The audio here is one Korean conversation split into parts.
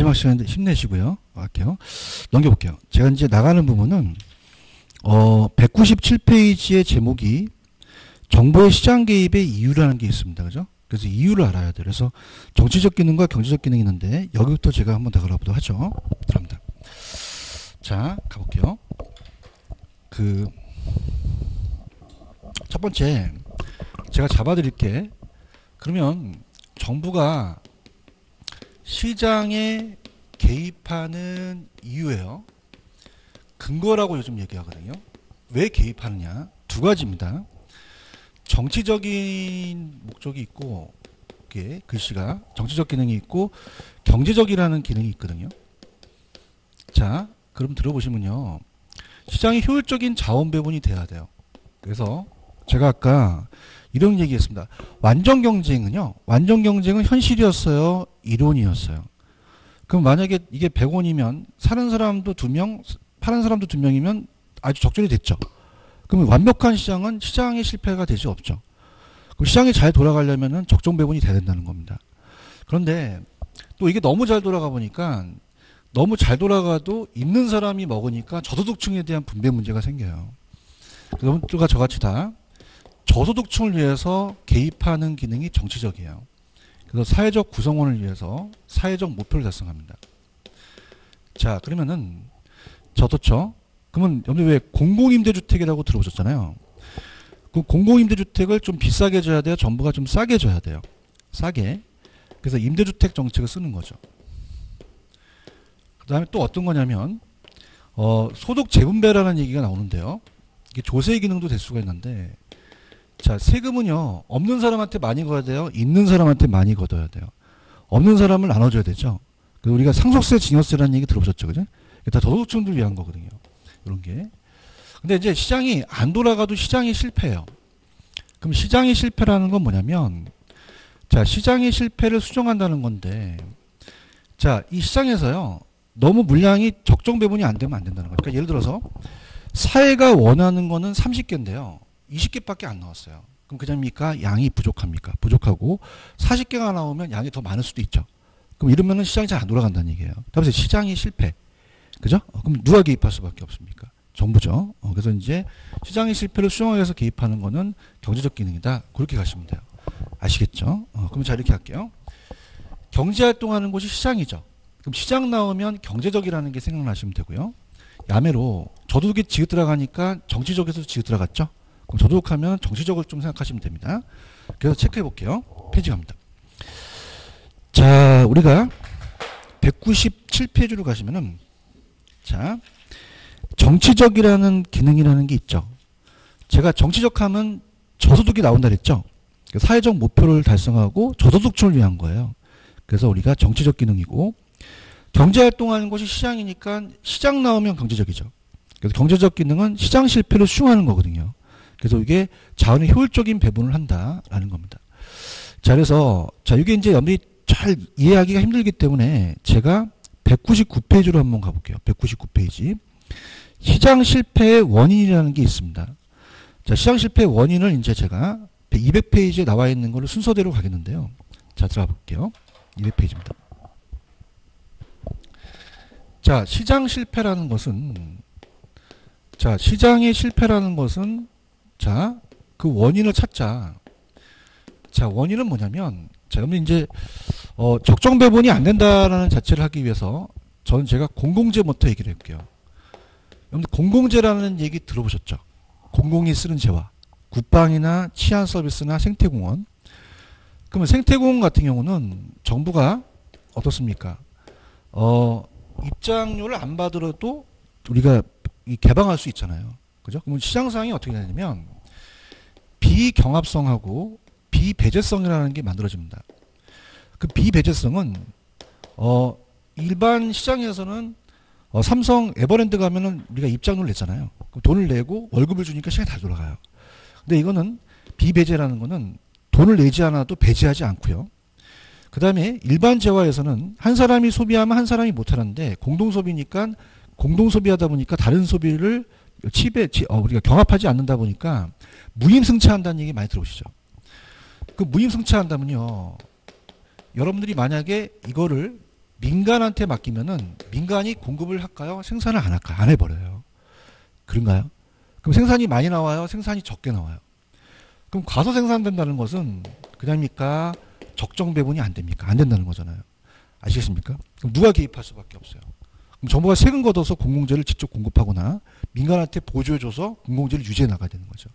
마지막 시간인데 힘내시고요. 할게요. 넘겨볼게요. 제가 이제 나가는 부분은 197페이지의 제목이 정보의 시장 개입의 이유라는 게 있습니다. 그죠? 그래서 이유를 알아야 돼요. 그래서 정치적 기능과 경제적 기능이 있는데 여기부터 제가 한번 더 알아보도록 하죠. 감사합니다. 자, 가볼게요. 첫 번째 제가 잡아드릴게. 그러면 정부가 시장에 개입하는 이유예요. 근거라고 요즘 얘기하거든요. 왜 개입하느냐? 두 가지입니다. 정치적인 목적이 있고, 이게 글씨가 정치적 기능이 있고 경제적이라는 기능이 있거든요. 자, 그럼 들어보시면요. 시장이 효율적인 자원 배분이 돼야 돼요. 그래서 제가 아까 이런 얘기했습니다. 완전 경쟁은 현실이었어요? 이론이었어요? 그럼 만약에 이게 100원이면 사는 사람도 2명, 파는 사람도 2명이면 아주 적절히 됐죠. 그러면 완벽한 시장은 시장의 실패가 되지 없죠. 그럼 시장이 잘 돌아가려면 적정 배분이 돼야 된다는 겁니다. 그런데 또 이게 너무 잘 돌아가 보니까 너무 잘 돌아가도 있는 사람이 먹으니까 저소득층에 대한 분배 문제가 생겨요. 여러분들과 저같이 다 저소득층을 위해서 개입하는 기능이 정치적이에요. 그래서 사회적 구성원을 위해서 사회적 목표를 달성합니다. 자, 그러면은 저도죠. 그러면 여러분 왜 공공임대주택이라고 들어보셨잖아요. 그 공공임대주택을 좀 비싸게 줘야 돼요? 정부가 좀 싸게 줘야 돼요? 싸게. 그래서 임대주택 정책을 쓰는 거죠. 그 다음에 또 어떤 거냐면 소득 재분배라는 얘기가 나오는데요. 이게 조세 기능도 될 수가 있는데, 자, 세금은요, 없는 사람한테 많이 걷어야 돼요? 있는 사람한테 많이 걷어야 돼요? 없는 사람을 나눠줘야 되죠? 우리가 상속세, 증여세라는 얘기 들어보셨죠? 그죠? 이게 다 저소득층들 위한 거거든요. 이런 게. 근데 이제 시장이 안 돌아가도 시장이 실패해요. 그럼 시장이 실패라는 건 뭐냐면, 자, 시장의 실패를 수정한다는 건데, 자, 이 시장에서요, 너무 물량이 적정 배분이 안 되면 안 된다는 거예요. 그러니까 예를 들어서, 사회가 원하는 거는 30개인데요. 20개밖에 안 나왔어요. 그럼 그냥입니까? 양이 부족합니까? 부족하고 40개가 나오면 양이 더 많을 수도 있죠. 그럼 이러면은 시장이 잘 안 돌아간다는 얘기예요. 그래서 시장이 실패. 그죠? 그럼 누가 개입할 수밖에 없습니까? 정부죠. 그래서 이제 시장의 실패를 수정하기 위해서 개입하는 거는 경제적 기능이다. 그렇게 가시면 돼요. 아시겠죠? 그럼 자, 이렇게 할게요. 경제활동하는 곳이 시장이죠. 그럼 시장 나오면 경제적이라는 게 생각나시면 되고요. 야매로 저도둑이 지읒 들어가니까 정치적에서 지읒 들어갔죠. 그럼 저도둑하면 정치적으로 좀 생각하시면 됩니다. 그래서 체크해 볼게요. 페이지 갑니다. 자, 우리가 197페이지로 가시면은, 자, 정치적이라는 기능이라는 게 있죠. 제가 정치적 하면 저소득이 나온다 그랬죠. 사회적 목표를 달성하고 저소득층을 위한 거예요. 그래서 우리가 정치적 기능이고, 경제활동하는 것이 시장이니까 시장 나오면 경제적이죠. 그래서 경제적 기능은 시장 실패를 수용하는 거거든요. 그래서 이게 자원의 효율적인 배분을 한다라는 겁니다. 자, 그래서 자, 이게 이제 여러분들이 잘 이해하기가 힘들기 때문에 제가 199페이지로 한번 가볼게요. 199페이지. 시장 실패의 원인이라는 게 있습니다. 자, 시장 실패의 원인을 이제 제가 200페이지에 나와 있는 거를 순서대로 가겠는데요. 자, 들어가 볼게요. 200페이지입니다. 자, 시장 실패라는 것은, 자, 시장의 실패라는 것은, 자, 그 원인을 찾자. 자, 원인은 뭐냐면, 자, 그러면 이제, 적정 배분이 안 된다라는 자체를 하기 위해서, 저는 제가 공공재부터 얘기를 해볼게요. 여러분들, 공공재라는 얘기 들어보셨죠? 공공이 쓰는 재화. 국방이나 치안 서비스나 생태공원. 그러면 생태공원 같은 경우는 정부가 어떻습니까? 입장료를 안 받으러도 우리가 개방할 수 있잖아요. 그죠? 그러면 시장 상황이 어떻게 되냐면 비경합성하고 비배제성이라는 게 만들어집니다. 그 비배제성은 일반 시장에서는 삼성 에버랜드 가면은 우리가 입장료를 냈잖아요. 그럼 돈을 내고 월급을 주니까 시장이 다 돌아가요. 근데 이거는 비배제라는 거는 돈을 내지 않아도 배제하지 않고요. 그 다음에 일반 재화에서는 한 사람이 소비하면 한 사람이 못하는데 공동소비니까 공동소비하다 보니까 다른 소비를 우리가 경합하지 않는다 보니까 무임승차한다는 얘기 많이 들어보시죠. 그 무임승차한다면요. 여러분들이 만약에 이거를 민간한테 맡기면은 민간이 공급을 할까요? 생산을 안 할까요? 안 해버려요. 그런가요? 그럼 생산이 많이 나와요? 생산이 적게 나와요? 그럼 과소 생산된다는 것은 그냥입니까? 적정 배분이 안 됩니까? 안 된다는 거잖아요. 아시겠습니까? 그럼 누가 개입할 수밖에 없어요. 그럼 정부가 세금 걷어서 공공재를 직접 공급하거나 민간한테 보조해줘서 공공재를 유지해 나가야 되는 거죠.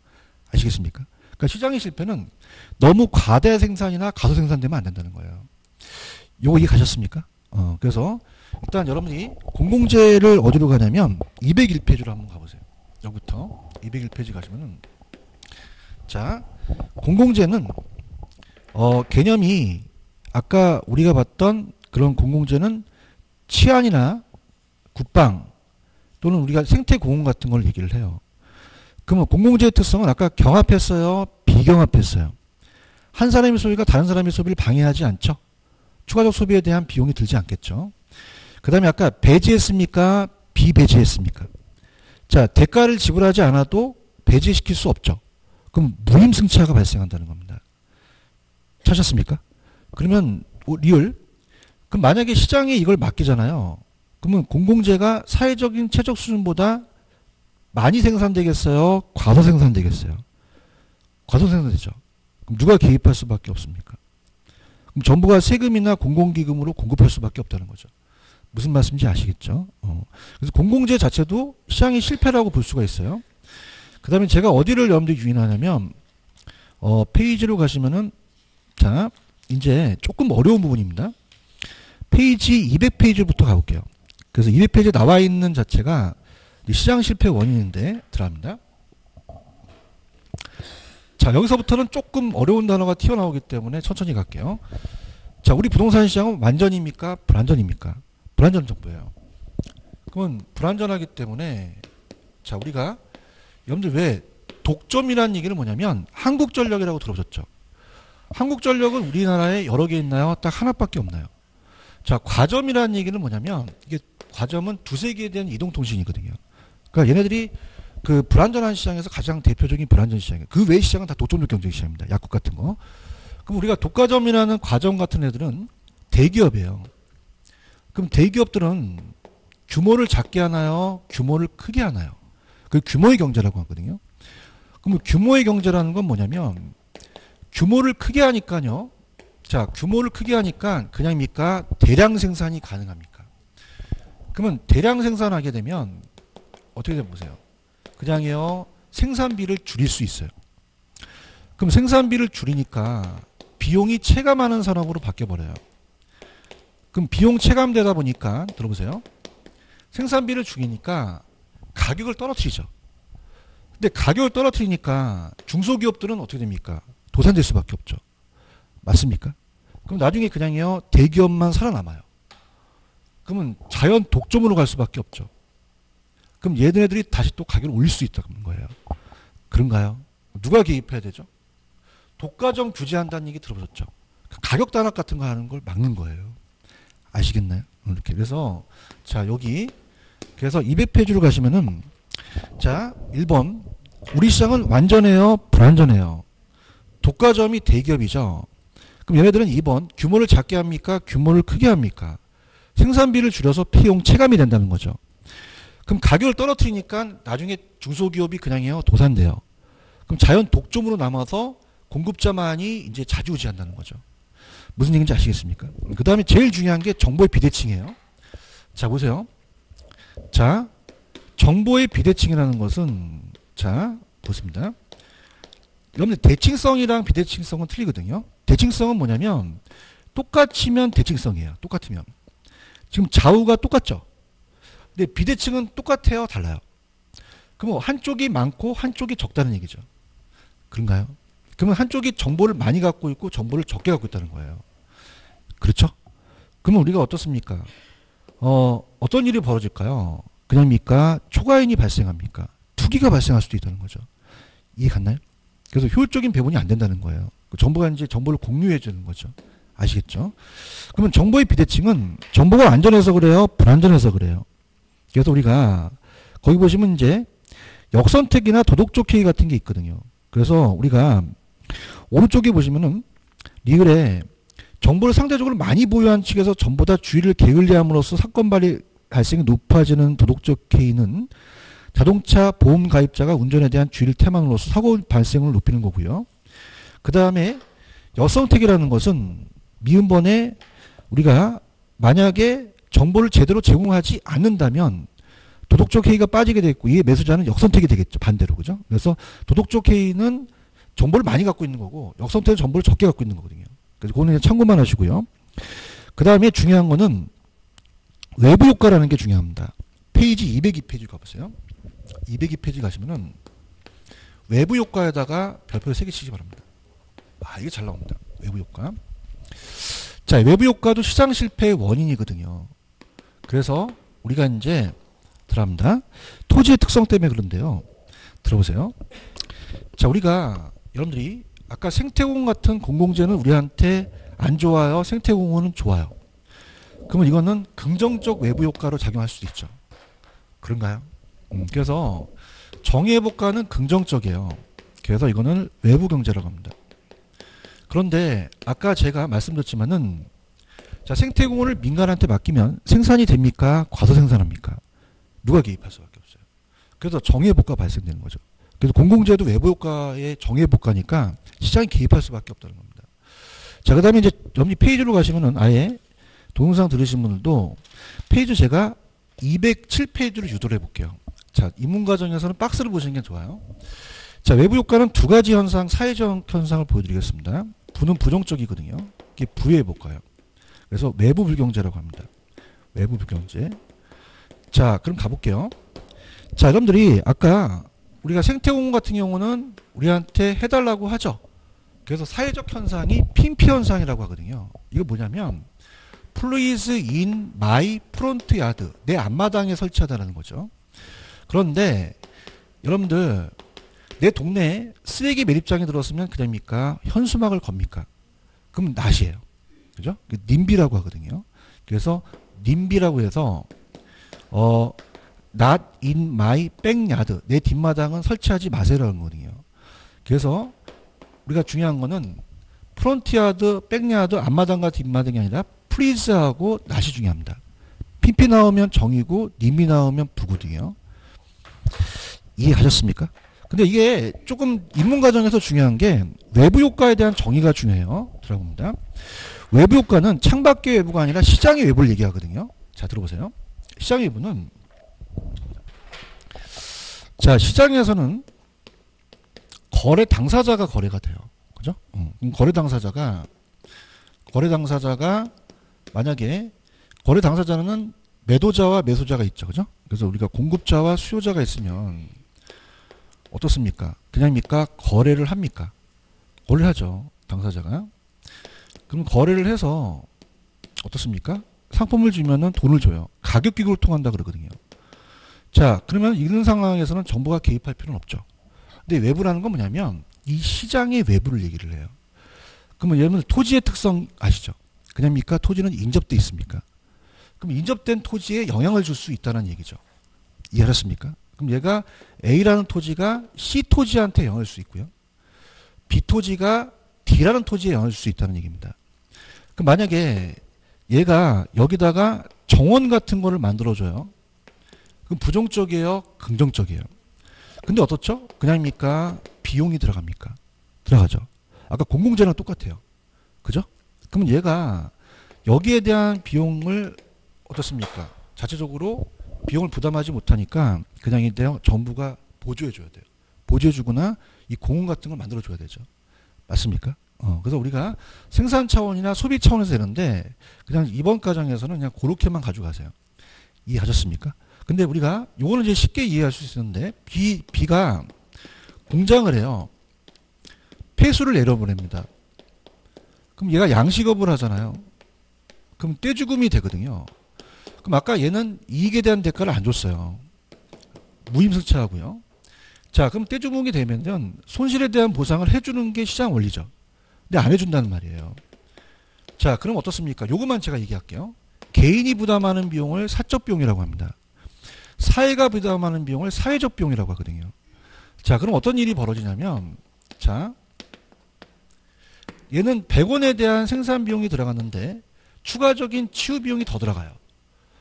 아시겠습니까? 그러니까 시장의 실패는 너무 과대 생산이나 과소 생산되면 안 된다는 거예요. 요거 이해 가셨습니까? 그래서 일단 여러분이 공공재를 어디로 가냐면 201페이지로 한번 가보세요. 여기부터 201페이지 가시면은 자, 공공재는 개념이 아까 우리가 봤던 그런 공공재는 치안이나 국방 또는 우리가 생태공원 같은 걸 얘기를 해요. 그러면 공공재의 특성은 아까 경합했어요? 비경합했어요? 한 사람의 소비가 다른 사람의 소비를 방해하지 않죠? 추가적 소비에 대한 비용이 들지 않겠죠? 그 다음에 아까 배제했습니까? 비배제했습니까? 자, 대가를 지불하지 않아도 배제시킬 수 없죠. 그럼 무임승차가 발생한다는 겁니다. 찾았습니까? 그러면 리얼? 그럼 만약에 시장에 이걸 맡기잖아요. 그러면 공공재가 사회적인 최적 수준보다 많이 생산되겠어요? 과소 생산되겠어요? 과소 생산되죠. 그럼 누가 개입할 수밖에 없습니까? 그럼 정부가 세금이나 공공기금으로 공급할 수밖에 없다는 거죠. 무슨 말씀인지 아시겠죠? 그래서 공공재 자체도 시장의 실패라고 볼 수가 있어요. 그 다음에 제가 어디를 여러분들이 유인하냐면 페이지로 가시면은 자 이제 조금 어려운 부분입니다. 페이지 200페이지부터 가볼게요. 그래서 200페이지에 나와 있는 자체가 시장 실패 원인인데 들어갑니다. 자, 여기서부터는 조금 어려운 단어가 튀어나오기 때문에 천천히 갈게요. 자, 우리 부동산 시장은 완전입니까? 불완전입니까? 불완전 정보예요. 그러면 불완전하기 때문에 자, 우리가 여러분들 왜 독점이라는 얘기는 뭐냐면 한국전력이라고 들어보셨죠? 한국전력은 우리나라에 여러 개 있나요? 딱 하나밖에 없나요? 자, 과점이라는 얘기는 뭐냐면 이게 과점은 두세 개에 대한 이동통신이거든요. 그러니까 얘네들이 그 불안전한 시장에서 가장 대표적인 불안전 시장이에요. 그 외의 시장은 다 독점적 경쟁 시장입니다. 약국 같은 거. 그럼 우리가 독과점이라는 과점 같은 애들은 대기업이에요. 그럼 대기업들은 규모를 작게 하나요? 규모를 크게 하나요? 그 규모의 경제라고 하거든요. 그럼 규모의 경제라는 건 뭐냐면 규모를 크게 하니까요. 자, 규모를 크게 하니까 그냥입니까? 대량 생산이 가능합니까? 그러면 대량 생산하게 되면 어떻게 되면 보세요. 그냥요 생산비를 줄일 수 있어요. 그럼 생산비를 줄이니까 비용이 체감하는 산업으로 바뀌어버려요. 그럼 비용 체감되다 보니까 들어보세요. 생산비를 줄이니까 가격을 떨어뜨리죠. 근데 가격을 떨어뜨리니까 중소기업들은 어떻게 됩니까? 도산될 수밖에 없죠. 맞습니까? 그럼 나중에 그냥요 대기업만 살아남아요. 그러면 자연 독점으로 갈 수밖에 없죠. 그럼 얘네들이 다시 또 가격을 올릴 수 있다는 거예요. 그런가요? 누가 개입해야 되죠? 독과점 규제한다는 얘기 들어보셨죠? 가격 단합 같은 거 하는 걸 막는 거예요. 아시겠나요? 이렇게. 그래서 자 여기 그래서 200페이지로 가시면은 자 1번 우리 시장은 완전해요? 불완전해요? 독과점이 대기업이죠. 그럼 얘네들은 2번 규모를 작게 합니까? 규모를 크게 합니까? 생산비를 줄여서 비용 체감이 된다는 거죠. 그럼 가격을 떨어뜨리니까 나중에 중소기업이 그냥요 도산돼요. 그럼 자연 독점으로 남아서 공급자만이 이제 좌지우지한다는 거죠. 무슨 얘기인지 아시겠습니까? 그 다음에 제일 중요한 게 정보의 비대칭이에요. 자 보세요. 자 정보의 비대칭이라는 것은 자 보습니다. 여러분들 대칭성이랑 비대칭성은 틀리거든요. 대칭성은 뭐냐면 똑같이면 대칭성이에요. 똑같으면. 지금 좌우가 똑같죠. 근데 비대칭은 똑같아요? 달라요? 그럼 한쪽이 많고 한쪽이 적다는 얘기죠. 그런가요? 그러면 한쪽이 정보를 많이 갖고 있고 정보를 적게 갖고 있다는 거예요. 그렇죠? 그러면 우리가 어떻습니까? 어떤 일이 벌어질까요? 그냥입니까? 초과인이 발생합니까? 투기가 발생할 수도 있다는 거죠. 이해 갔나요? 그래서 효율적인 배분이 안 된다는 거예요. 정보가 이제 정보를 공유해 주는 거죠. 아시겠죠? 그러면 정보의 비대칭은 정보가 안전해서 그래요? 불안전해서 그래요? 그래서 우리가 거기 보시면 이제 역선택이나 도덕적 해이 같은 게 있거든요. 그래서 우리가 오른쪽에 보시면은 리을에 정보를 상대적으로 많이 보유한 측에서 전보다 주의를 게을리함으로써 사건 발생이 높아지는 도덕적 해이는 자동차 보험 가입자가 운전에 대한 주의를 태만으로써 사고 발생을 높이는 거고요. 그 다음에 역선택이라는 것은 미음번에 우리가 만약에 정보를 제대로 제공하지 않는다면 도덕적 해이가 빠지게 되겠고, 이에 매수자는 역선택이 되겠죠. 반대로. 그죠? 그래서 도덕적 해이는 정보를 많이 갖고 있는 거고, 역선택은 정보를 적게 갖고 있는 거거든요. 그래서 그거는 참고만 하시고요. 그 다음에 중요한 거는 외부 효과라는 게 중요합니다. 페이지 202페이지 가보세요. 202페이지 가시면은 외부 효과에다가 별표를 3개 치시기 바랍니다. 아, 이게 잘 나옵니다. 외부 효과. 자, 외부 효과도 시장 실패의 원인이거든요. 그래서 우리가 이제 들어갑니다. 토지의 특성 때문에 그런데요. 들어보세요. 자, 우리가 여러분들이 아까 생태공원 같은 공공재는 우리한테 안 좋아요. 생태공원은 좋아요. 그러면 이거는 긍정적 외부 효과로 작용할 수도 있죠. 그런가요? 그래서 정의회복과는 긍정적이에요. 그래서 이거는 외부 경제라고 합니다. 그런데 아까 제가 말씀드렸지만은, 자, 생태공원을 민간한테 맡기면 생산이 됩니까? 과소 생산합니까? 누가 개입할 수밖에 없어요. 그래서 정의회복과 발생되는 거죠. 그래서 공공재도 외부 효과의 정의회복과니까 시장이 개입할 수밖에 없다는 겁니다. 자, 그 다음에 이제 여러분이 페이지로 가시면은 아예 동영상 들으신 분들도 페이지 제가 207페이지로 유도를 해볼게요. 자, 입문과정에서는 박스를 보시는 게 좋아요. 자, 외부 효과는 두 가지 현상, 사회적 현상을 보여드리겠습니다. 부는 부정적이거든요. 이게 부의 효과예요. 그래서 외부 불경제라고 합니다. 외부 불경제. 자, 그럼 가볼게요. 자, 여러분들이 아까 우리가 생태공원 같은 경우는 우리한테 해달라고 하죠. 그래서 사회적 현상이 핀피 현상이라고 하거든요. 이거 뭐냐면 Please in my front yard. 내 앞마당에 설치하다는 거죠. 그런데 여러분들 내 동네에 쓰레기 매립장이 들어왔으면 그냥 현수막을 겁니까? 그럼 낫이에요. 그죠? 님비라고 하거든요. 그래서 님비라고 해서 not in my backyard. 내 뒷마당은 설치하지 마세요라는 거거든요. 그래서 우리가 중요한 거는 프론트야드, 백야드, 앞마당과 뒷마당이 아니라 플리즈하고 낫이 중요합니다. PP 나오면 정이고 님이 나오면 부거든요. 이해하셨습니까? 근데 이게 조금 입문 과정에서 중요한 게 외부 효과에 대한 정의가 중요해요. 들어봅니다. 외부 효과는 창밖의 외부가 아니라 시장의 외부를 얘기하거든요. 자, 들어보세요. 시장의 외부는, 자, 시장에서는 거래 당사자가 거래가 돼요. 그죠? 거래 당사자가 만약에 거래 당사자는 매도자와 매수자가 있죠. 그죠? 그래서 우리가 공급자와 수요자가 있으면 어떻습니까? 그냥입니까? 거래를 합니까? 거래를 하죠. 당사자가. 그럼 거래를 해서 어떻습니까? 상품을 주면은 돈을 줘요. 가격 비교를 통한다 그러거든요. 자, 그러면 이런 상황에서는 정부가 개입할 필요는 없죠. 근데 외부라는 건 뭐냐면 이 시장의 외부를 얘기를 해요. 그러면 여러분 토지의 특성 아시죠? 그냥입니까? 토지는 인접돼 있습니까? 그럼 인접된 토지에 영향을 줄 수 있다는 얘기죠. 이해하셨습니까? 그럼 얘가 A라는 토지가 C 토지한테 영향을 줄 수 있고요. B 토지가 D라는 토지에 영향을 줄 수 있다는 얘기입니다. 그럼 만약에 얘가 여기다가 정원 같은 거를 만들어줘요. 그럼 부정적이에요? 긍정적이에요? 근데 어떻죠? 그냥입니까? 비용이 들어갑니까? 들어가죠. 아까 공공재랑 똑같아요. 그죠? 그러면 얘가 여기에 대한 비용을 어떻습니까? 자체적으로 비용을 부담하지 못하니까 그냥 이데요. 정부가 보조해 줘야 돼요. 보조해 주거나 이 공원 같은 걸 만들어 줘야 되죠. 맞습니까? 그래서 우리가 생산 차원이나 소비 차원에서 되는데 그냥 이번 과정에서는 그냥 그렇게만 가져가세요. 이해하셨습니까? 근데 우리가 요거는 이제 쉽게 이해할 수 있는데 B가 공장을 해요. 폐수를 내려보냅니다. 그럼 얘가 양식업을 하잖아요. 그럼 떼죽음이 되거든요. 그럼 아까 얘는 이익에 대한 대가를 안 줬어요. 무임승차하고요. 자, 그럼 떼죽음이 되면 손실에 대한 보상을 해주는 게 시장 원리죠. 근데 안 해준다는 말이에요. 자, 그럼 어떻습니까? 요것만 제가 얘기할게요. 개인이 부담하는 비용을 사적 비용이라고 합니다. 사회가 부담하는 비용을 사회적 비용이라고 하거든요. 자, 그럼 어떤 일이 벌어지냐면, 자, 얘는 100원에 대한 생산 비용이 들어갔는데 추가적인 치유 비용이 더 들어가요.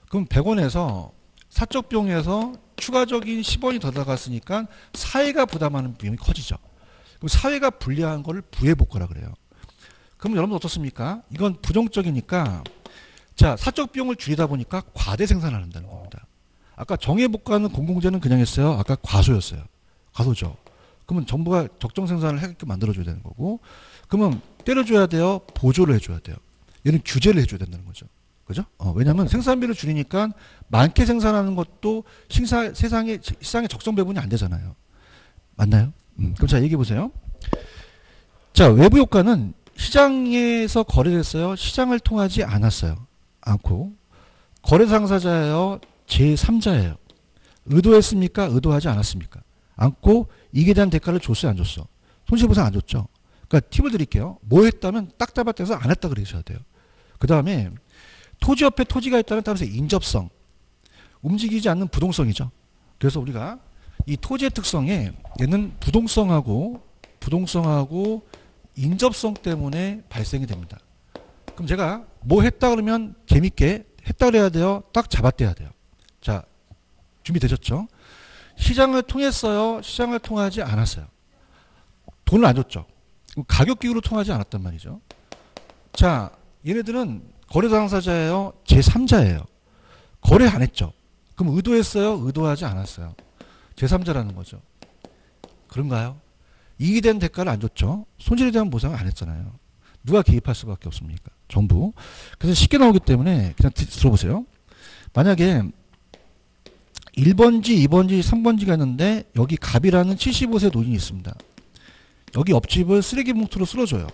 그럼 100원에서 사적 비용에서 추가적인 10원이 더 들어갔으니까 사회가 부담하는 비용이 커지죠. 그럼 사회가 불리한 거를 부해복과라 그래요. 그럼 여러분 어떻습니까? 이건 부정적이니까 자, 사적 비용을 줄이다 보니까 과대 생산을 한다는 겁니다. 아까 정해복과는 공공재는 그냥 했어요. 아까 과소였어요. 과소죠. 그러면 정부가 적정 생산을 하게끔 만들어줘야 되는 거고, 그러면 때려줘야 돼요? 보조를 해줘야 돼요? 얘는 규제를 해줘야 된다는 거죠. 그죠? 왜냐면 생산비를 줄이니까 많게 생산하는 것도 시장에 적정 배분이 안 되잖아요. 맞나요? 그럼 자, 얘기해 보세요. 자, 외부 효과는 시장에서 거래됐어요? 시장을 통하지 않고, 거래 당사자예요? 제3자예요? 의도했습니까? 의도하지 않았습니까? 않고, 이게 대한 대가를 줬어요? 안 줬어? 손실보상 안 줬죠? 그러니까 팁을 드릴게요. 뭐 했다면 딱 잡아떼서 안 했다 그러셔야 돼요. 그 다음에 토지 옆에 토지가 있다는 따라서 인접성, 움직이지 않는 부동성이죠. 그래서 우리가 이 토지의 특성에 얘는 부동성하고 인접성 때문에 발생이 됩니다. 그럼 제가 뭐 했다 그러면 재밌게 했다 그래야 돼요? 딱 잡아떼야 돼요. 자, 준비되셨죠? 시장을 통했어요? 시장을 통하지 않았어요? 돈을 안 줬죠? 가격 기구로 통하지 않았단 말이죠. 자, 얘네들은 거래 당사자예요? 제3자예요? 거래 안 했죠? 그럼 의도했어요? 의도하지 않았어요? 제3자라는 거죠. 그런가요? 이익이 된 대가를 안 줬죠? 손실에 대한 보상을 안 했잖아요. 누가 개입할 수밖에 없습니까? 정부. 그래서 쉽게 나오기 때문에 그냥 들어보세요. 만약에 1번지, 2번지, 3번지가 있는데 여기 갑이라는 75세 노인이 있습니다. 여기 옆집을 쓰레기 봉투로 쓸어줘요.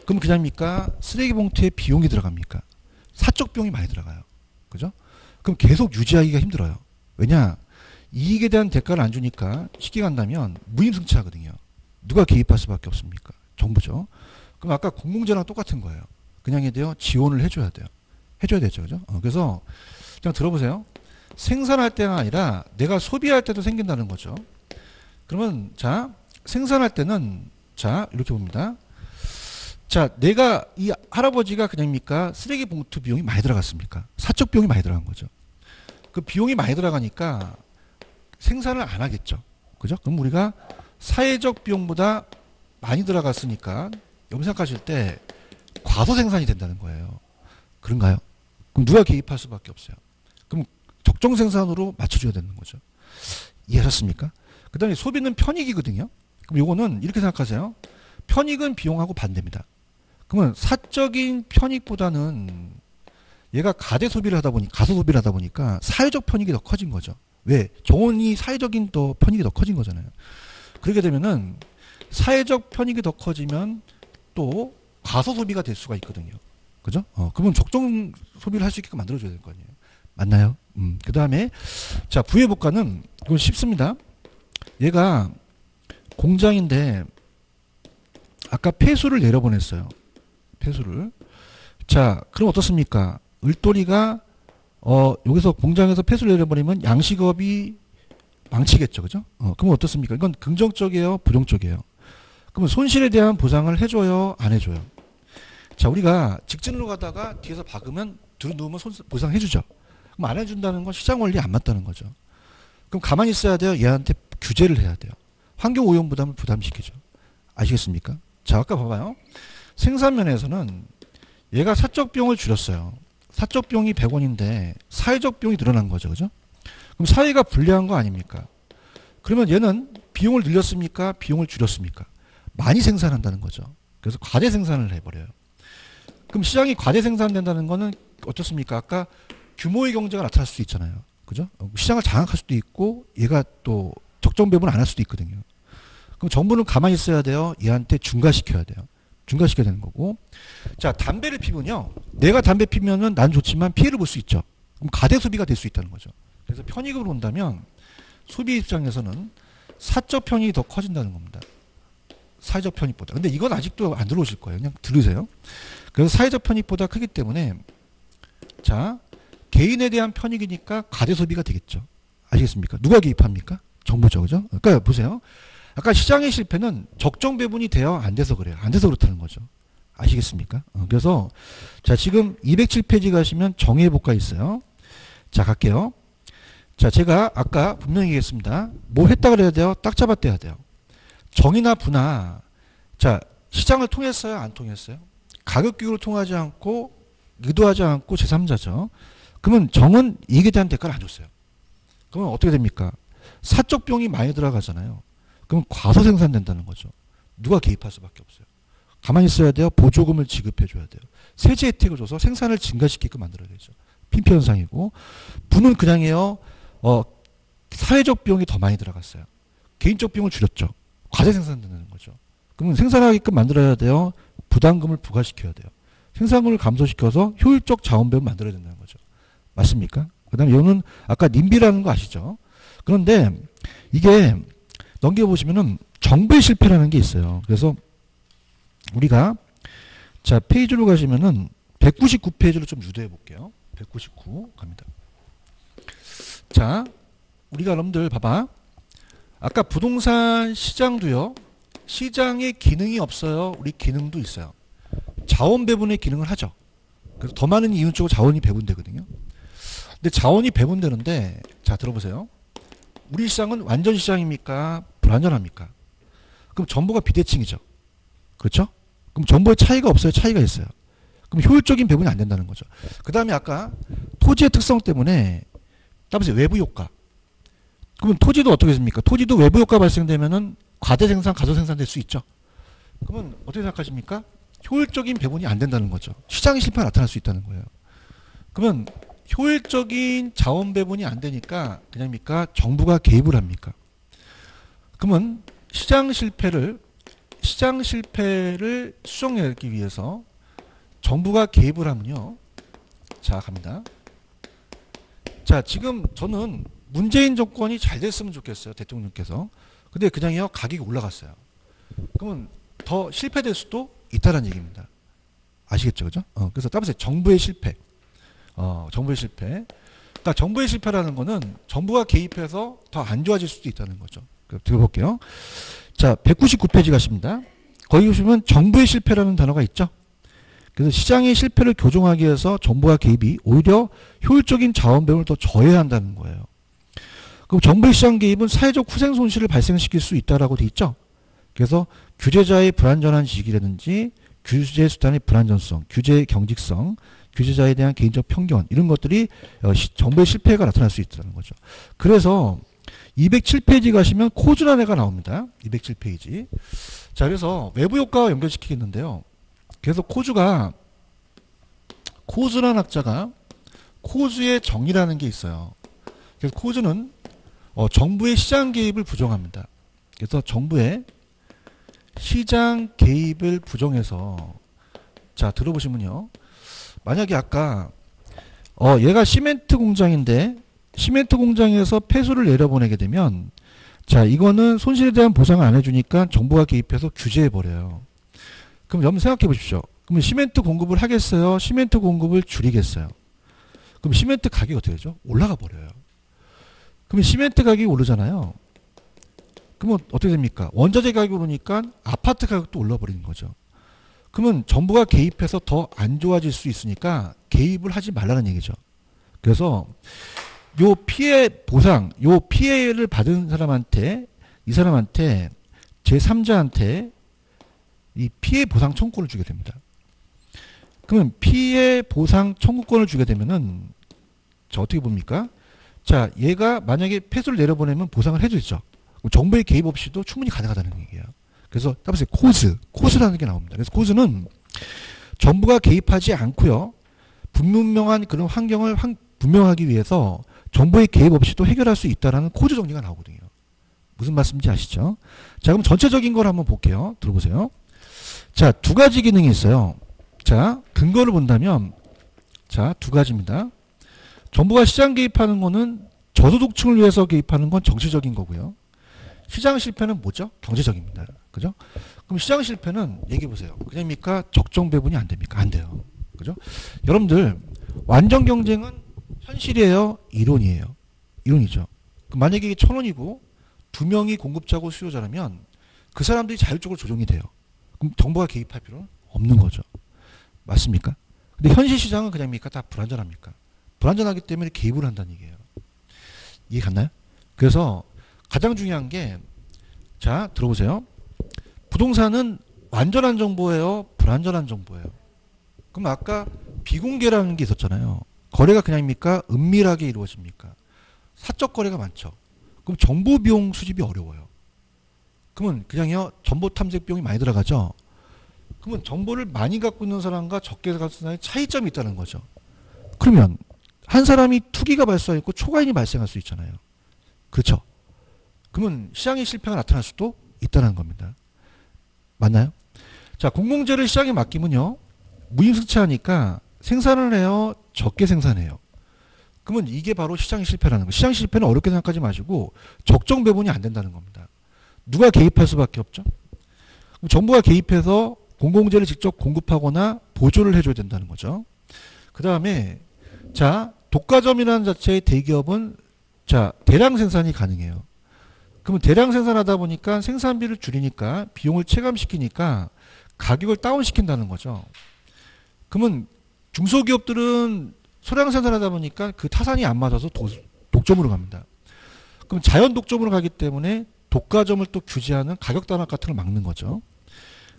그럼 그냥입니까? 쓰레기 봉투에 비용이 들어갑니까? 사적 비용이 많이 들어가요. 그죠? 그럼 계속 유지하기가 힘들어요. 왜냐? 이익에 대한 대가를 안 주니까 쉽게 간다면 무임승차하거든요. 누가 개입할 수밖에 없습니까? 정부죠. 그럼 아까 공공재랑 똑같은 거예요. 그냥 해야 돼요? 지원을 해줘야 돼요. 해줘야 되죠. 그죠? 그래서 그냥 들어보세요. 생산할 때가 아니라 내가 소비할 때도 생긴다는 거죠. 그러면 자, 생산할 때는 자, 이렇게 봅니다. 자, 내가 이 할아버지가 그냥입니까? 쓰레기 봉투 비용이 많이 들어갔습니까? 사적 비용이 많이 들어간 거죠. 그 비용이 많이 들어가니까 생산을 안 하겠죠. 그죠? 그럼 우리가 사회적 비용보다 많이 들어갔으니까 여러분 생각하실 때 과소 생산이 된다는 거예요. 그런가요? 그럼 누가 개입할 수밖에 없어요. 그럼 적정 생산으로 맞춰줘야 되는 거죠. 이해하셨습니까? 그 다음에 소비는 편익이거든요. 그럼 요거는 이렇게 생각하세요. 편익은 비용하고 반대입니다. 그러면 사적인 편익보다는 얘가 가대 소비를 하다 보니 가소 소비를 하다 보니까 사회적 편익이 더 커진 거죠. 왜? 정원이 사회적인 또 편익이 더 커진 거잖아요. 그렇게 되면은 사회적 편익이 더 커지면 또 과소 소비가 될 수가 있거든요. 그죠? 그러면 적정 소비를 할 수 있게끔 만들어줘야 될 거 아니에요. 맞나요? 그 다음에 자, 부해복과는 이건 쉽습니다. 얘가 공장인데 아까 폐수를 내려보냈어요. 폐수를. 자, 그럼 어떻습니까? 을돌이가 여기서 공장에서 폐수를 내려버리면 양식업이 망치겠죠. 그죠? 그럼 어떻습니까? 이건 긍정적이에요? 부정적이에요? 그러면 손실에 대한 보상을 해줘요? 안 해줘요? 자, 우리가 직진으로 가다가 뒤에서 박으면 뒤로 누우면 보상해주죠. 그럼 안 해준다는 건 시장 원리에 안 맞다는 거죠. 그럼 가만히 있어야 돼요? 얘한테 규제를 해야 돼요. 환경오염 부담을 부담시키죠. 아시겠습니까? 자, 아까 봐봐요. 생산면에서는 얘가 사적 비용을 줄였어요. 사적 비용이 100원인데 사회적 비용이 늘어난 거죠. 그죠? 그럼 사회가 불리한 거 아닙니까? 그러면 얘는 비용을 늘렸습니까? 비용을 줄였습니까? 많이 생산한다는 거죠. 그래서 과대 생산을 해버려요. 그럼 시장이 과대 생산된다는 거는 어떻습니까? 아까 규모의 경제가 나타날 수도 있잖아요. 그죠? 시장을 장악할 수도 있고 얘가 또 적정 배분 안 할 수도 있거든요. 그럼 정부는 가만히 있어야 돼요? 얘한테 중과시켜야 돼요. 중과시켜야 되는 거고. 자, 담배를 피우면요. 내가 담배 피우면은 난 좋지만 피해를 볼 수 있죠. 그럼 가대 소비가 될 수 있다는 거죠. 그래서 편익으로 본다면 소비 입장에서는 사적 편익이 더 커진다는 겁니다. 사회적 편익보다. 근데 이건 아직도 안 들어오실 거예요. 그냥 들으세요. 그래서 사회적 편익보다 크기 때문에 자, 개인에 대한 편익이니까 가대 소비가 되겠죠. 아시겠습니까? 누가 개입합니까? 정부죠. 그죠? 그러니까 보세요. 아까 시장의 실패는 적정 배분이 돼요? 안 돼서 그래요? 안 돼서 그렇다는 거죠. 아시겠습니까? 그래서 자, 지금 207페이지 가시면 정의해볼까 있어요. 자, 갈게요. 자, 제가 아까 분명히 얘기했습니다. 뭐 했다 그래야 돼요? 딱 잡아떼야 돼요. 정의나 부나, 자, 시장을 통했어요? 안 통했어요? 가격 기구를 통하지 않고, 의도하지 않고 제3자죠. 그러면 정은 이익에 대한 대가를 안 줬어요. 그러면 어떻게 됩니까? 사적 비용이 많이 들어가잖아요. 그럼 과소 생산된다는 거죠. 누가 개입할 수밖에 없어요. 가만히 있어야 돼요. 보조금을 지급해 줘야 돼요. 세제 혜택을 줘서 생산을 증가시키게끔 만들어야 되죠. 핀피 현상이고, 부는 그냥이에요. 사회적 비용이 더 많이 들어갔어요. 개인적 비용을 줄였죠. 과대 생산된다는 거죠. 그러면 생산하게끔 만들어야 돼요. 부담금을 부과시켜야 돼요. 생산금을 감소시켜서 효율적 자원 배분 만들어야 된다는 거죠. 맞습니까? 그 다음에 이거는 아까 님비라는 거 아시죠? 그런데 이게 넘겨보시면은 정부의 실패라는 게 있어요. 그래서 우리가 자, 페이지로 가시면은 199페이지로 좀 유도해 볼게요. 199 갑니다. 자, 우리가 여러분들 봐봐. 아까 부동산 시장도요. 시장에 기능이 없어요. 우리 기능도 있어요. 자원 배분의 기능을 하죠. 그래서 더 많은 이윤 쪽으로 자원이 배분되거든요. 근데 자원이 배분되는데, 자, 들어보세요. 우리 시장은 완전 시장입니까? 불완전합니까? 그럼 정보가 비대칭이죠. 그렇죠? 그럼 정보의 차이가 없어요? 차이가 있어요. 그럼 효율적인 배분이 안 된다는 거죠. 그 다음에 아까 토지의 특성 때문에, 따라서 외부 효과. 그러면 토지도 어떻게 됩니까? 토지도 외부 효과 발생되면은 과대 생산, 가소 생산 될 수 있죠. 그러면 어떻게 생각하십니까? 효율적인 배분이 안 된다는 거죠. 시장의 실패가 나타날 수 있다는 거예요. 그러면 효율적인 자원 배분이 안 되니까 그냥입니까? 정부가 개입을 합니까? 그러면 시장 실패를 수정하기 위해서 정부가 개입을 하면요. 자, 갑니다. 자, 지금 저는 문재인 정권이 잘 됐으면 좋겠어요. 대통령께서. 근데 그냥요, 가격이 올라갔어요. 그러면 더 실패될 수도 있다는 얘기입니다. 아시겠죠? 그죠? 그래서 따라서 정부의 실패. 정부의 실패. 그러니까 정부의 실패라는 거는 정부가 개입해서 더 안 좋아질 수도 있다는 거죠. 들어볼게요. 자, 199페이지 가십니다. 거기 보시면 정부의 실패라는 단어가 있죠. 그래서 시장의 실패를 교정하기 위해서 정부가 개입이 오히려 효율적인 자원 배분을 더 저해야 한다는 거예요. 그럼 정부의 시장 개입은 사회적 후생 손실을 발생시킬 수 있다라고 돼 있죠. 그래서 규제자의 불완전한 지식이라든지 규제 수단의 불완전성, 규제의 경직성, 규제자에 대한 개인적 편견 이런 것들이 정부의 실패가 나타날 수 있다는 거죠. 그래서 207페이지 가시면 코즈라는 애가 나옵니다. 207페이지. 자, 그래서 외부 효과와 연결시키겠는데요. 그래서 코즈라는 학자가 코즈의 정의라는 게 있어요. 그래서 코즈는 정부의 시장 개입을 부정합니다. 그래서 정부의 시장 개입을 부정해서 자, 들어보시면요. 만약에 아까 얘가 시멘트 공장인데 시멘트 공장에서 폐수를 내려보내게 되면 자, 이거는 손실에 대한 보상을 안 해주니까 정부가 개입해서 규제해버려요. 그럼 여러분 생각해 보십시오. 그럼 시멘트 공급을 하겠어요? 시멘트 공급을 줄이겠어요? 그럼 시멘트 가격이 어떻게 되죠? 올라가 버려요. 그럼 시멘트 가격이 오르잖아요. 그러면 어떻게 됩니까? 원자재 가격이 오르니까 아파트 가격도 올라버리는 거죠. 그러면 정부가 개입해서 더 안 좋아질 수 있으니까 개입을 하지 말라는 얘기죠. 그래서 요 피해 보상, 요 피해를 받은 사람한테, 이 사람한테, 제3자한테 이 피해 보상 청구권을 주게 됩니다. 그러면 피해 보상 청구권을 주게 되면은, 자, 어떻게 봅니까? 자, 얘가 만약에 폐수를 내려보내면 보상을 해주죠. 정부의 개입 없이도 충분히 가능하다는 얘기예요. 그래서 따라서 코스라는 게 나옵니다. 그래서 코스는 정부가 개입하지 않고요. 불분명한 그런 환경을 분명하기 위해서 정부의 개입 없이도 해결할 수 있다라는 코즈 정리가 나오거든요. 무슨 말씀인지 아시죠? 자, 그럼 전체적인 걸 한번 볼게요. 들어보세요. 자, 두 가지 기능이 있어요. 자, 근거를 본다면, 자, 두 가지입니다. 정부가 시장 개입하는 거는 저소득층을 위해서 개입하는 건 정치적인 거고요. 시장 실패는 뭐죠? 경제적입니다. 그죠? 그럼 시장 실패는 얘기해 보세요. 그냥입니까? 적정 배분이 안 됩니까? 안 돼요. 그죠? 여러분들, 완전 경쟁은 현실이에요? 이론이에요? 이론이죠. 만약에 이게 1,000원이고 두 명이 공급자고 수요자라면 그 사람들이 자율적으로 조정이 돼요. 그럼 정부가 개입할 필요는 없는 거죠. 맞습니까? 근데 현실 시장은 그냥입니까? 다 불안전합니까? 불안전하기 때문에 개입을 한다는 얘기예요. 이해 갔나요? 그래서 가장 중요한 게, 자, 들어보세요. 부동산은 완전한 정보예요? 불완전한 정보예요? 그럼 아까 비공개라는 게 있었잖아요. 거래가 그냥입니까? 은밀하게 이루어집니까? 사적 거래가 많죠. 그럼 정보 비용 수집이 어려워요. 그러면 그냥요, 정보 탐색 비용이 많이 들어가죠. 그러면 정보를 많이 갖고 있는 사람과 적게 갖고 있는 사람의 차이점이 있다는 거죠. 그러면 한 사람이 투기가 발생했고 초과인이 발생할 수 있잖아요. 그렇죠. 그러면 시장의 실패가 나타날 수도 있다는 겁니다. 맞나요? 자, 공공재를 시장에 맡기면요, 무임승차하니까 생산을 해요, 적게 생산해요. 그러면 이게 바로 시장의 실패라는 거예요. 시장 실패는 어렵게 생각하지 마시고 적정 배분이 안 된다는 겁니다. 누가 개입할 수밖에 없죠? 그럼 정부가 개입해서 공공재를 직접 공급하거나 보조를 해줘야 된다는 거죠. 그 다음에, 자, 독과점이라는 자체의 대기업은, 자, 대량 생산이 가능해요. 그러면 대량 생산하다 보니까 생산비를 줄이니까 비용을 체감시키니까 가격을 다운시킨다는 거죠. 그러면 중소기업들은 소량 생산하다 보니까 그 타산이 안 맞아서 독점으로 갑니다. 그럼 자연 독점으로 가기 때문에 독과점을 또 규제하는 가격 단합 같은 걸 막는 거죠.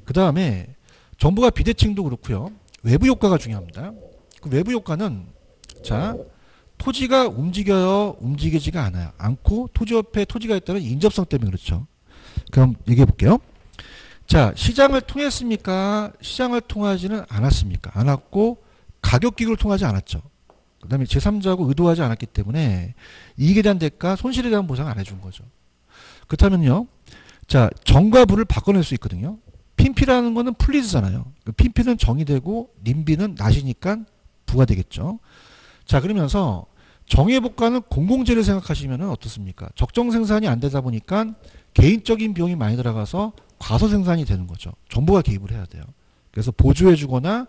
그 다음에 정부가 비대칭도 그렇고요. 외부 효과가 중요합니다. 그 외부 효과는, 자, 토지가 움직여요, 움직이지가 않아요. 않고 토지 옆에 토지가 있다는 인접성 때문에 그렇죠. 그럼 얘기해 볼게요. 자, 시장을 통했습니까? 시장을 통하지는 않았습니까? 않았고 가격 기구를 통하지 않았죠. 그 다음에 제3자하고 의도하지 않았기 때문에 이익에 대한 대가, 손실에 대한 보상을 안 해준 거죠. 그렇다면요, 자, 정과 부를 바꿔낼 수 있거든요. 핀피라는 거는 플리즈잖아요. 핀피는 정이 되고 님비는 낫이니까 부가 되겠죠. 자, 그러면서 정의복과는 공공재를 생각하시면 어떻습니까? 적정 생산이 안 되다 보니까 개인적인 비용이 많이 들어가서 과소 생산이 되는 거죠. 정부가 개입을 해야 돼요. 그래서 보조해 주거나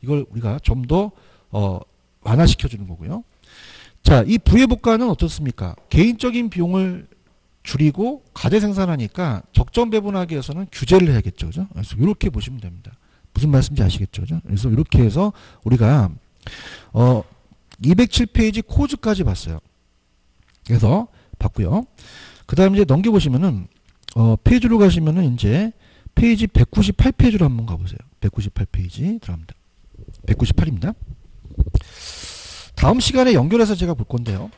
이걸 우리가 좀 더 완화시켜 주는 거고요. 자, 이 부의복과는 어떻습니까? 개인적인 비용을 줄이고 가대 생산하니까 적정 배분하기 위해서는 규제를 해야겠죠. 그죠? 그래서 이렇게 보시면 됩니다. 무슨 말씀인지 아시겠죠? 그죠? 그래서 이렇게 해서 우리가 207페이지 코즈까지 봤어요. 그래서 봤고요. 그 다음 이제 넘겨보시면은 페이지로 가시면은 이제 페이지 198페이지로 한번 가보세요. 198페이지 들어갑니다. 198입니다. 다음 시간에 연결해서 제가 볼 건데요.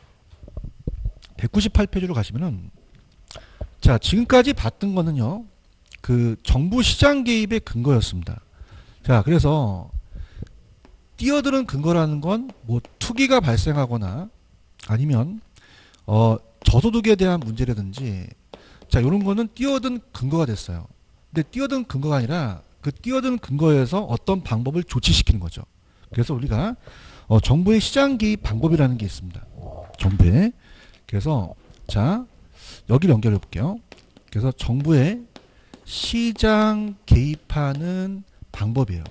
198페이지로 가시면은, 자, 지금까지 봤던 거는요, 그 정부 시장 개입의 근거였습니다. 자, 그래서 뛰어드는 근거라는 건 뭐 투기가 발생하거나 아니면 저소득에 대한 문제라든지, 자, 이런 거는 뛰어든 근거가 됐어요. 근데 뛰어든 근거가 아니라 그 뛰어든 근거에서 어떤 방법을 조치시키는 거죠. 그래서 우리가 정부의 시장 개입 방법이라는 게 있습니다. 정부의. 그래서 자, 여기를 연결해 볼게요. 그래서 정부의 시장 개입하는 방법이에요.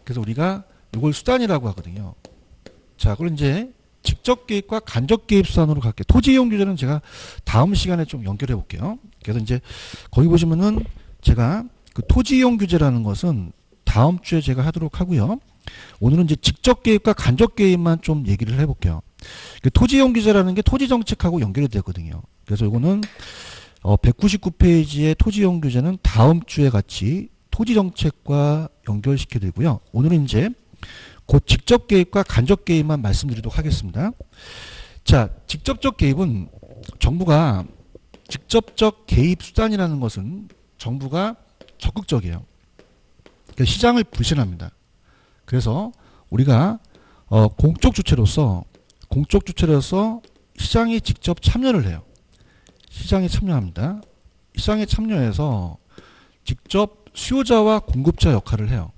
그래서 우리가 이걸 수단이라고 하거든요. 자, 그럼 이제 직접 개입과 간접 개입 수단으로 갈게요. 토지 이용 규제는 제가 다음 시간에 좀 연결해 볼게요. 그래서 이제 거기 보시면은 제가 그 토지 이용 규제라는 것은 다음 주에 제가 하도록 하고요. 오늘은 이제 직접 개입과 간접 개입만 좀 얘기를 해볼게요. 그 토지 이용 규제라는 게 토지 정책하고 연결이 되거든요. 그래서 이거는 199페이지의 토지 이용 규제는 다음 주에 같이 토지 정책과 연결시켜 드리고요. 오늘은 이제 곧 직접 개입과 간접 개입만 말씀드리도록 하겠습니다. 자, 직접적 개입은 정부가 직접적 개입 수단이라는 것은 정부가 적극적이에요. 그러니까 시장을 불신합니다. 그래서 우리가 공적 주체로서 시장에 직접 참여를 해요. 시장에 참여합니다. 시장에 참여해서 직접 수요자와 공급자 역할을 해요.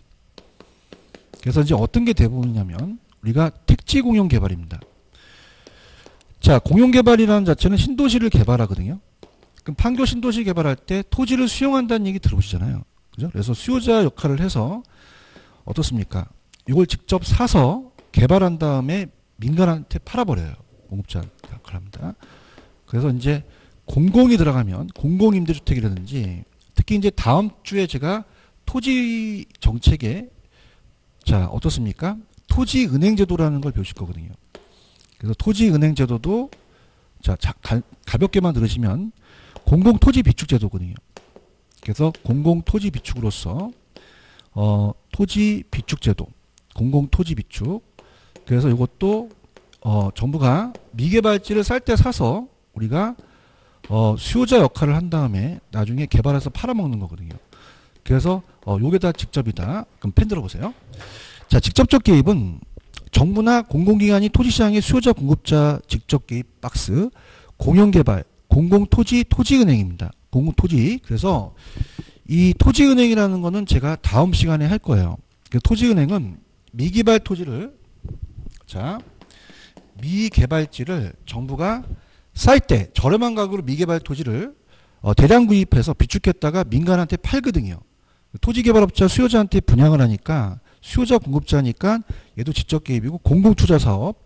그래서 이제 어떤 게 대부분이냐면 우리가 택지 공용 개발입니다. 자, 공용 개발이라는 자체는 신도시를 개발하거든요. 그럼 판교 신도시 개발할 때 토지를 수용한다는 얘기 들어보시잖아요. 그죠? 그래서 수요자 역할을 해서 어떻습니까? 이걸 직접 사서 개발한 다음에 민간한테 팔아버려요. 공급자 역할을 합니다. 그래서 이제 공공이 들어가면 공공임대주택이라든지 특히 이제 다음 주에 제가 토지 정책에 자 어떻습니까? 토지은행제도라는 걸 배우실 거거든요. 그래서 토지은행제도도 자 가볍게만 들으시면 공공토지비축제도거든요. 그래서 공공토지비축으로서 토지비축제도, 공공토지비축. 그래서 이것도 정부가 미개발지를 쌀 때 사서 우리가 수요자 역할을 한 다음에 나중에 개발해서 팔아먹는 거거든요. 그래서 요게 다 직접이다. 그럼 펜 들어보세요. 자, 직접적 개입은 정부나 공공기관이 토지시장의 수요자 공급자 직접 개입 박스 공영개발 공공토지 토지은행입니다. 공공토지. 그래서 이 토지은행이라는 거는 제가 다음 시간에 할 거예요. 토지은행은 미개발 토지를 자 미개발지를 정부가 쌀 때 저렴한 가격으로 미개발 토지를 대량 구입해서 비축했다가 민간한테 팔거든요. 토지개발업자 수요자한테 분양을 하니까 수요자 공급자니까 얘도 직접 개입이고 공공투자사업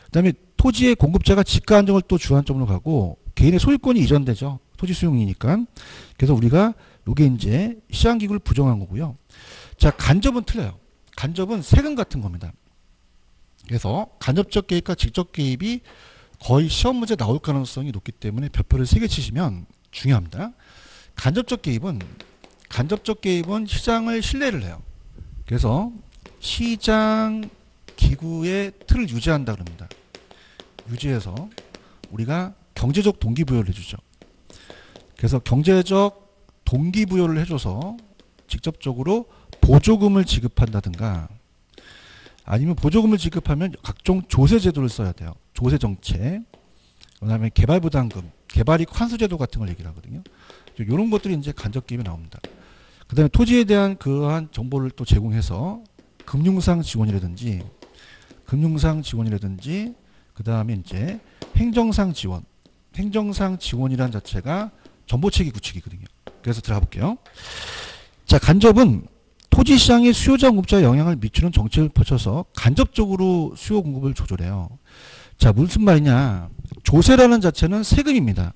그다음에 토지의 공급자가 지가 안정을 또 주안점으로 가고 개인의 소유권이 이전되죠. 토지 수용이니까. 그래서 우리가 요게 이제 시장기구를 부정한 거고요. 자, 간접은 틀려요. 간접은 세금 같은 겁니다. 그래서 간접적 개입과 직접 개입이 거의 시험 문제 나올 가능성이 높기 때문에 별표를 3개 치시면 중요합니다. 간접적 개입은 시장을 신뢰를 해요. 그래서 시장 기구의 틀을 유지한다 그럽니다. 유지해서 우리가 경제적 동기부여를 해주죠. 그래서 경제적 동기부여를 해줘서 직접적으로 보조금을 지급한다든가 아니면 보조금을 지급하면 각종 조세제도를 써야 돼요. 조세정책, 그 다음에 개발부담금, 개발이익 환수제도 같은 걸 얘기를 하거든요. 이런 것들이 이제 간접 개입이 나옵니다. 그 다음에 토지에 대한 그러한 정보를 또 제공해서 금융상 지원이라든지 그 다음에 이제 행정상 지원이란 자체가 정보체계 구축이거든요. 그래서 들어가 볼게요. 자, 간접은 토지시장의 수요자 공급자에 영향을 미치는 정책을 펼쳐서 간접적으로 수요 공급을 조절해요. 자, 무슨 말이냐. 조세라는 자체는 세금입니다.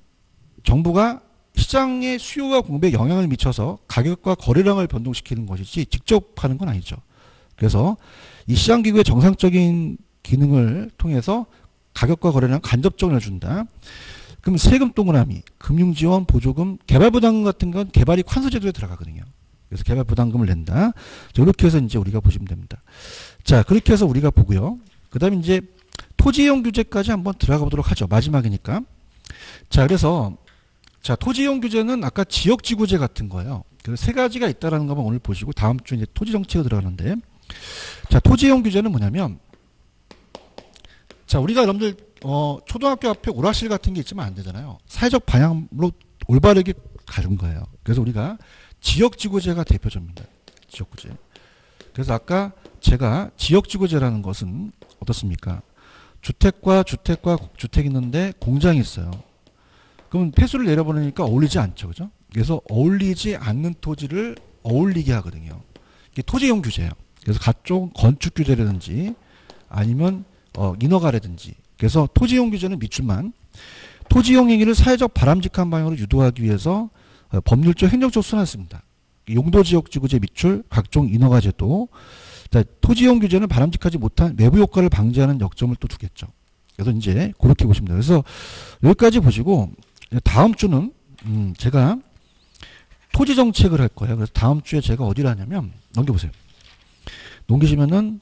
정부가 시장의 수요와 공급에 영향을 미쳐서 가격과 거래량을 변동시키는 것이지 직접 하는 건 아니죠. 그래서 이 시장기구의 정상적인 기능을 통해서 가격과 거래량 간접적으로 준다. 그럼 세금 동그라미, 금융지원, 보조금, 개발부담금 같은 건 개발이익 환수제도에 들어가거든요. 그래서 개발부담금을 낸다. 자, 이렇게 해서 이제 우리가 보시면 됩니다. 자, 그렇게 해서 우리가 보고요. 그 다음에 이제 토지이용 규제까지 한번 들어가 보도록 하죠. 마지막이니까. 자, 그래서 자, 토지이용 규제는 아까 지역지구제 같은 거예요. 그 세 가지가 있다라는 것만 오늘 보시고 다음 주 이제 토지정책으로 들어가는데 자, 토지이용 규제는 뭐냐면 자, 우리가 여러분들 초등학교 앞에 오락실 같은 게 있으면 안 되잖아요. 사회적 방향으로 올바르게 가는 거예요. 그래서 우리가 지역지구제가 대표적입니다. 지역구제. 그래서 아까 제가 지역지구제라는 것은 어떻습니까? 주택과 주택이 있는데 공장이 있어요. 그럼 폐수를 내려보내니까 어울리지 않죠. 그죠? 그래서 어울리지 않는 토지를 어울리게 하거든요. 이게 토지이용 규제예요. 그래서 각종 건축 규제라든지 아니면 인허가라든지 그래서 토지이용 규제는 밑줄만 토지이용 행위를 사회적 바람직한 방향으로 유도하기 위해서 법률적 행정적 수단을 씁니다. 용도지역지구제 밑줄 각종 인허가제도 토지이용 규제는 바람직하지 못한 외부 효과를 방지하는 역점을 또 두겠죠. 그래서 이제 그렇게 보시면 돼요. 그래서 여기까지 보시고 다음 주는 제가 토지 정책을 할 거예요. 그래서 다음 주에 제가 어디를 하냐면 넘겨보세요. 넘기시면은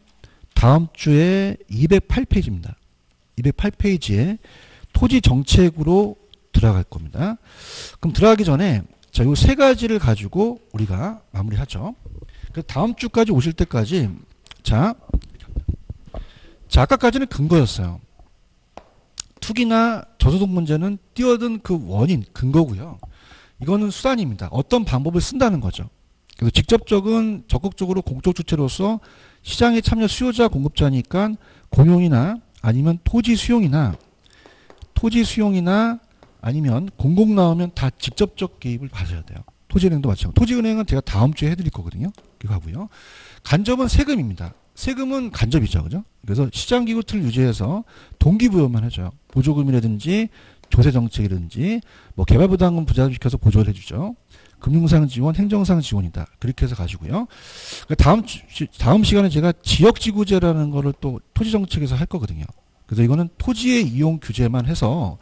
다음 주에 208페이지입니다. 208페이지에 토지 정책으로 들어갈 겁니다. 그럼 들어가기 전에 자, 요 세 가지를 가지고 우리가 마무리하죠. 그래서 다음 주까지 오실 때까지 자, 아까까지는 근거였어요. 투기나 저소득 문제는 뛰어든 그 원인, 근거고요. 이거는 수단입니다. 어떤 방법을 쓴다는 거죠. 그래서 직접적인 적극적으로 공적 주체로서 시장에 참여 수요자 공급자니까 공용이나 아니면 토지 수용이나 아니면 공공 나오면 다 직접적 개입을 받아야 돼요. 토지은행도 마찬가지고. 토지은행은 제가 다음 주에 해드릴 거거든요. 이거 하고요. 간접은 세금입니다. 세금은 간접이죠. 그죠? 그래서 시장기구 틀을 유지해서 동기부여만 해줘요. 보조금이라든지 조세 정책이든지 뭐 개발부담금 부담시켜서 보조를 해주죠. 금융상 지원, 행정상 지원이다. 그렇게 해서 가지고요. 다음 시간에 제가 지역지구제라는 거를 또 토지정책에서 할 거거든요. 그래서 이거는 토지의 이용 규제만 해서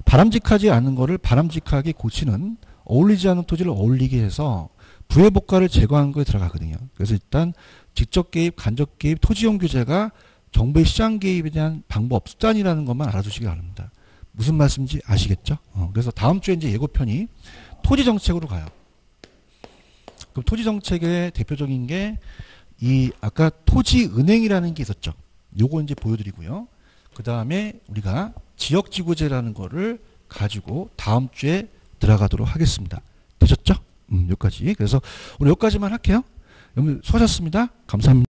바람직하지 않은 거를 바람직하게 고치는, 어울리지 않는 토지를 어울리게 해서 부의복가를 제거하는 거에 들어가거든요. 그래서 일단 직접 개입, 간접 개입, 토지용 규제가 정부의 시장 개입에 대한 방법, 수단이라는 것만 알아두시기 바랍니다. 무슨 말씀인지 아시겠죠? 그래서 다음 주에 이제 예고편이 토지 정책으로 가요. 그럼 토지 정책의 대표적인 게 이 아까 토지은행이라는 게 있었죠. 요거 이제 보여드리고요. 그 다음에 우리가 지역지구제라는 거를 가지고 다음 주에 들어가도록 하겠습니다. 되셨죠? 여기까지. 그래서 오늘 여기까지만 할게요. 여러분 수고하셨습니다. 감사합니다.